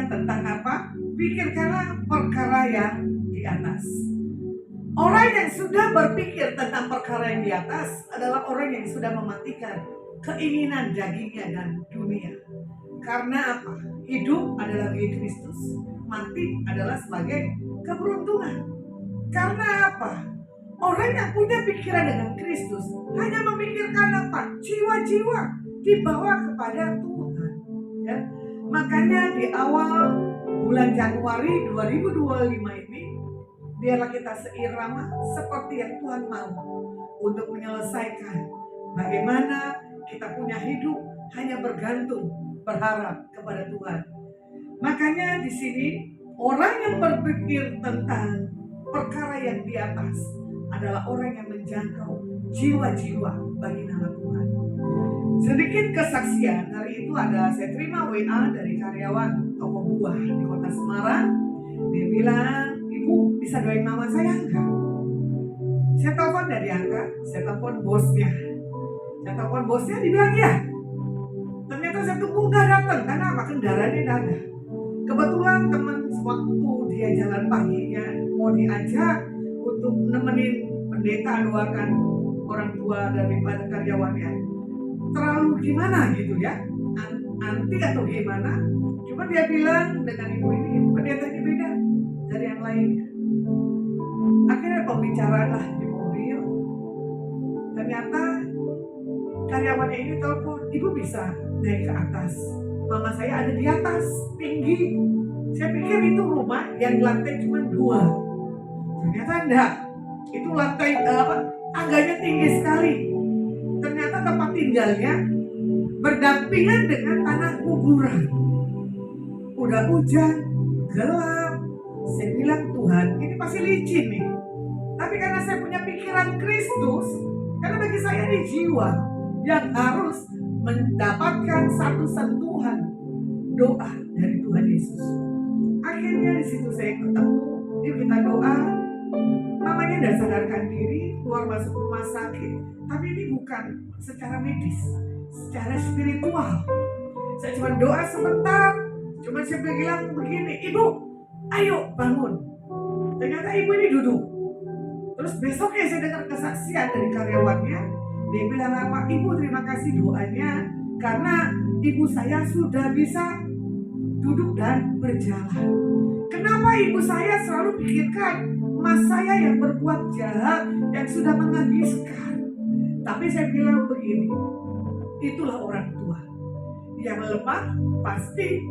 tentang apa? Pikirkanlah perkara yang di atas. Orang yang sudah berpikir tentang perkara yang di atas adalah orang yang sudah mematikan keinginan dagingnya dan dunia. Karena apa? Hidup adalah bagi Kristus, mati adalah sebagai keberuntungan. Karena apa? Orang yang punya pikiran dengan Kristus hanya memikirkan apa? Jiwa-jiwa dibawa kepada Tuhan. Ya. Makanya di awal bulan Januari 2025 ini, biarlah kita seirama seperti yang Tuhan mau untuk menyelesaikan bagaimana kita punya hidup hanya bergantung, berharap kepada Tuhan. Makanya di sini orang yang berpikir tentang perkara yang di atas adalah orang yang menjangkau jiwa-jiwa bagi nama Tuhan. Sedikit kesaksian, hari itu saya terima WA dari karyawan toko buah di kota Semarang. Dia bilang, "Ibu bisa doain mama saya enggak?" Saya telepon dari diangkat, saya telepon bosnya. Dibilang iya. Ternyata saya tunggu nggak datang, karena apa? Kendaraannya nggak ada. Kebetulan teman sewaktu dia jalan paginya mau diajak untuk nemenin pendeta doakan orang tua daripada karyawannya. Terlalu gimana gitu ya, anti atau gimana? Cuma dia bilang dengan ibu ini pendetanya beda dari yang lainnya. Akhirnya pembicaraan lah di mobil. Ternyata karyawannya ini telepon, "Ibu bisa naik ke atas, mama saya ada di atas, tinggi." Saya pikir itu rumah yang lantai cuma 2. Ternyata enggak. Itu lantai tangganya tinggi sekali. Ternyata tempat tinggalnya berdampingan dengan tanah kuburan. Udah hujan, gelap. Saya bilang, "Tuhan, ini pasti licin nih." Tapi karena saya punya pikiran Kristus, karena bagi saya ini jiwa yang harus mendapatkan satu sentuhan doa dari Tuhan Yesus. Akhirnya di situ saya ketemu, yuk kita doa. Mamanya udah sadarkan diri, keluar masuk rumah sakit. Tapi ini bukan secara medis, secara spiritual. Saya cuma doa sebentar, cuma saya bilang begini, "Ibu, ayo bangun." Ternyata ibu ini duduk. Terus besoknya saya dengar kesaksian dari karyawannya. Dia bilang apa? "Ibu, terima kasih doanya, karena ibu saya sudah bisa duduk dan berjalan." Kenapa ibu saya selalu pikirkan mas saya yang berbuat jahat, yang sudah menghabiskan? Tapi saya bilang begini, itulah orang tua. Yang lemah pasti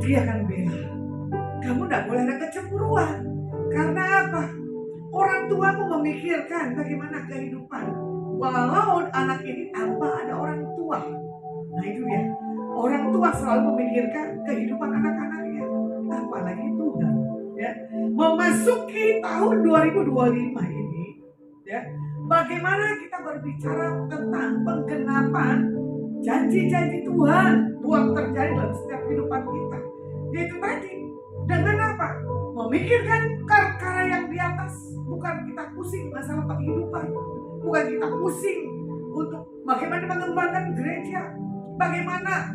dia akan bela. Kamu tidak boleh ada kecemburuan. Karena apa? Orang tua memikirkan bagaimana kehidupan. Walau anak ini tanpa ada orang tua. Nah itu ya. Orang tua selalu memikirkan kehidupan anak-anaknya. Apalagi Tuhan. Ya. Memasuki tahun 2025 ini. Ya. Bagaimana kita berbicara tentang penggenapan janji-janji Tuhan buat terjadi dalam setiap kehidupan kita. Yaitu tadi. Dengan apa? Memikirkan perkara yang di atas. Bukan kita pusing masalah kehidupan. Bukan kita pusing untuk bagaimana mengembangkan gereja. Bagaimana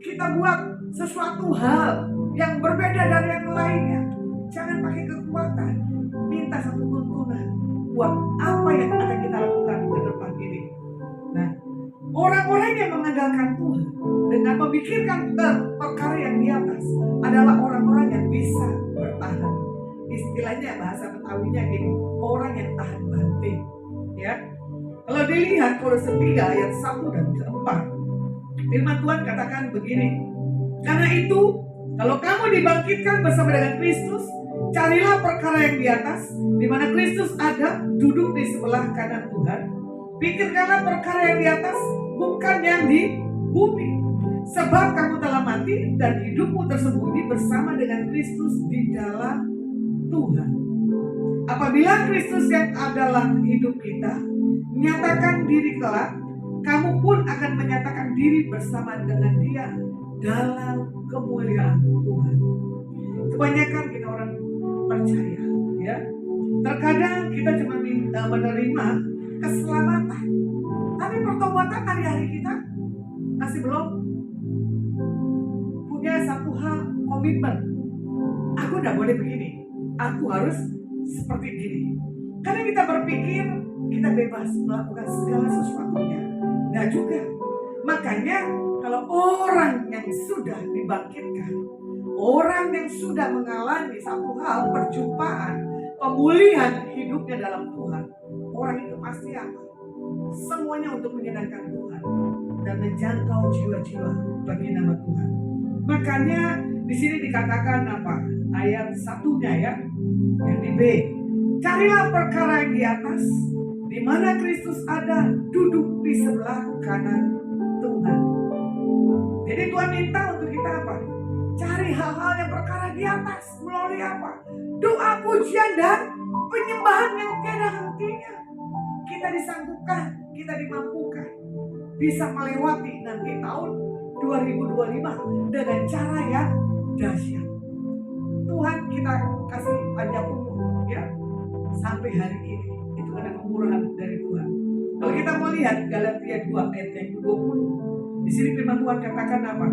kita buat sesuatu hal yang berbeda dari yang lainnya. Jangan pakai kekuatan. Minta satu tuntunan buat apa yang akan kita lakukan ke depan ini. Nah, orang-orang yang mengandalkan Tuhan dengan memikirkan perkara yang di atas adalah orang-orang yang bisa bertahan. Istilahnya bahasa Betawinya gini, orang yang tahan banting. Ya, kalau dilihat Kolose 3 ayat 1 dan 4, firman Tuhan katakan begini, "Karena itu, kalau kamu dibangkitkan bersama dengan Kristus, carilah perkara yang di atas, di mana Kristus ada, duduk di sebelah kanan Tuhan. Pikirkanlah perkara yang di atas, bukan yang di bumi. Sebab kamu telah mati dan hidupmu tersembunyi bersama dengan Kristus di dalam Tuhan." Apabila Kristus yang adalah hidup kita menyatakan diri kelak, kamu pun akan menyatakan diri bersama dengan Dia dalam kemuliaan Tuhan. Kebanyakan kita orang percaya, ya. Terkadang kita cuma menerima keselamatan, tapi pertobatan hari-hari kita masih belum punya satu hal komitmen. Aku tidak boleh begini, aku harus seperti gini. Karena kita berpikir kita bebas melakukan segala sesuatunya. Nah juga, makanya kalau orang yang sudah dibangkitkan, orang yang sudah mengalami satu hal perjumpaan, pemulihan hidupnya dalam Tuhan, orang itu pasti apa? Semuanya untuk menyenangkan Tuhan dan menjangkau jiwa-jiwa bagi nama Tuhan. Makanya di sini dikatakan apa? Ayat satunya ya, yang di B. Carilah perkara yang di atas, di mana Kristus ada, duduk di sebelah kanan Tuhan. Jadi Tuhan minta untuk kita apa? Cari hal-hal yang perkara di atas. Melalui apa? Doa, pujian, dan penyembahan yang tiada hentinya. Kita disanggupkan, kita dimampukan, bisa melewati nanti tahun 2025 dengan cara yang dahsyat. Tuhan kita kasih panjang umur ya, sampai hari ini. Itu karena kemurahan dari Tuhan. Kalau kita mau lihat Galatia 2 ayat yang 20, di sini firman Tuhan katakan apa?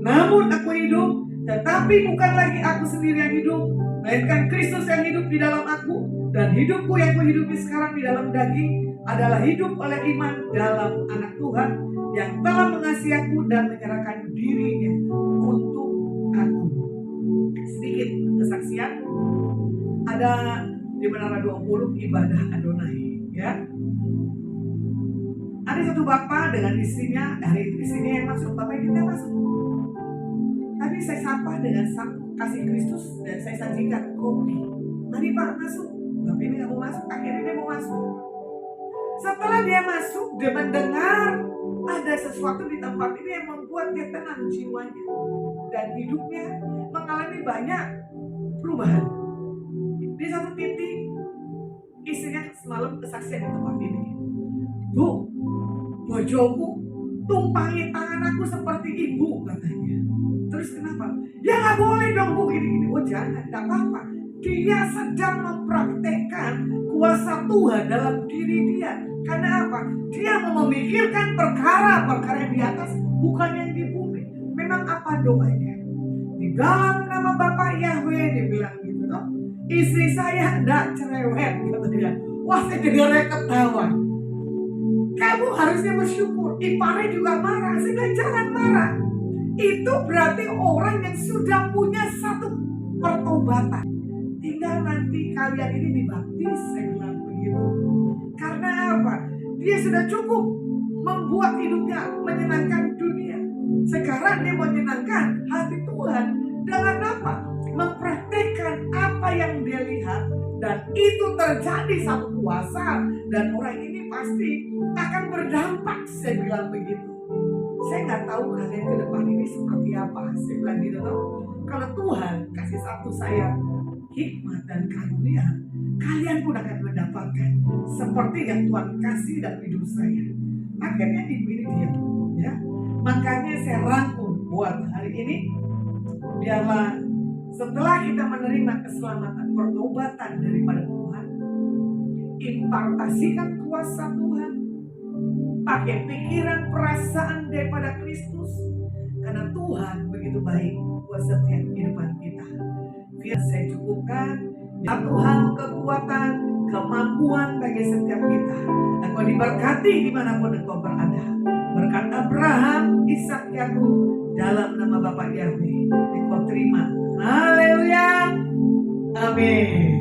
Namun aku hidup, tetapi bukan lagi aku sendiri yang hidup, melainkan Kristus yang hidup di dalam aku. Dan hidupku yang kuhidupi sekarang di dalam daging adalah hidup oleh iman dalam Anak Tuhan yang telah mengasihi aku dan menyerahkan dirinya untuk aku. Sedikit kesaksian. Ada di Menara 20 ibadah Adonai ya. Ada satu bapak dengan istrinya, hari itu istrinya yang masuk, bapak ini tidak masuk. Tapi saya sapa dengan kasih Kristus dan saya sajikan kopi. Mari Pak masuk. Bapak ini nggak mau masuk, akhirnya dia mau masuk. Setelah dia masuk, dia mendengar ada sesuatu di tempat ini yang membuat dia tenang jiwanya dan hidupnya mengalami banyak perubahan. Di satu titik istrinya semalam kesaksian di tempat ini. Bu, bojoku tumpangi tangan aku seperti ibu katanya. Terus kenapa? Ya nggak boleh dong bu, gini-gini. Oh jangan, nggak apa-apa. Dia sedang mempraktekkan kuasa Tuhan dalam diri dia. Karena apa? Dia mau memikirkan perkara-perkara yang di atas, bukan yang di bumi. Memang apa doanya? Di dalam nama Bapak Yahweh, dia bilang gitu toh. Istri saya enggak cerewet katanya. Wah, saya dengarnya ketawa. Kamu harusnya bersyukur. Iparnya juga marah. Saya bilang jangan marah. Itu berarti orang yang sudah punya satu pertobatan. Tinggal nanti kalian ini dibaptis, saya bilang begitu. Karena apa? Dia sudah cukup membuat hidupnya menyenangkan dunia. Sekarang dia menyenangkan hati Tuhan. Dengan apa? Mempraktekkan apa yang dia lihat. Dan itu terjadi satu kuasa. Dan orang ini pasti akan berdampak, saya bilang begitu. Saya nggak tahu kalian ke depan ini seperti apa. Saya bilang gitu loh. Kalau Tuhan kasih satu saya hikmat dan karunia, kalian pun akan mendapatkan seperti yang Tuhan kasih dalam hidup saya. Akhirnya ibu ini diam ya. Makanya saya rangkum buat hari ini, biarlah setelah kita menerima keselamatan, pertobatan daripada Tuhan, impartasikan kuasa Tuhan, pakai pikiran perasaan daripada Kristus, karena Tuhan begitu baik buat setiap kehidupan kita. Biar saya cukupkan satu hal, kekuatan, kemampuan bagi setiap kita. Engkau diberkati dimanapun engkau berada. Berkat Abraham, Ishak, Yakub dalam nama Bapa Yahweh. Engkau terima. Haleluya. Amin.